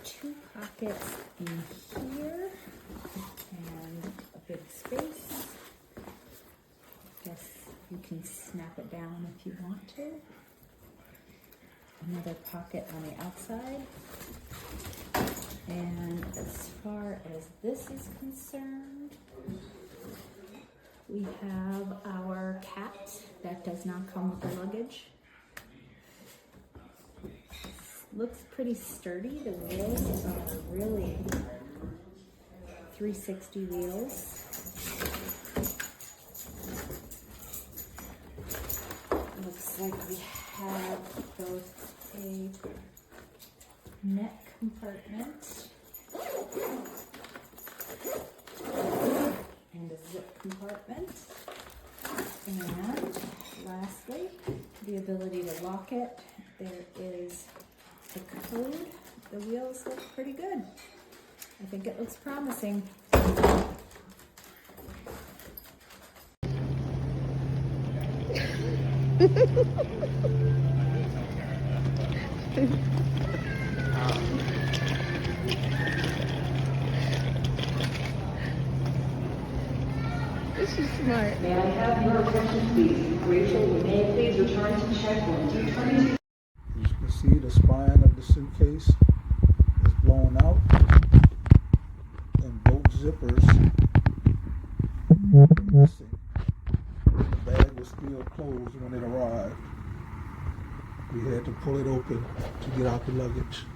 2 pockets in here and a big space. Guess you can snap it down if you want to. Another pocket on the outside. And as far as this is concerned, we have our cat that does not come with the luggage. Looks pretty sturdy. The wheels are really 360 wheels. Looks like we have both a neck compartment and a zip compartment. And lastly, the ability to lock it. There is the code. The wheels look pretty good. I think it looks promising. This is smart. May I have your attention, please? Rachel, may I please return to checkpoint 222? As you can see, the spine of the suitcase is blown out and both zippers are missing. The bag was still closed when it arrived. We had to pull it open to get out the luggage.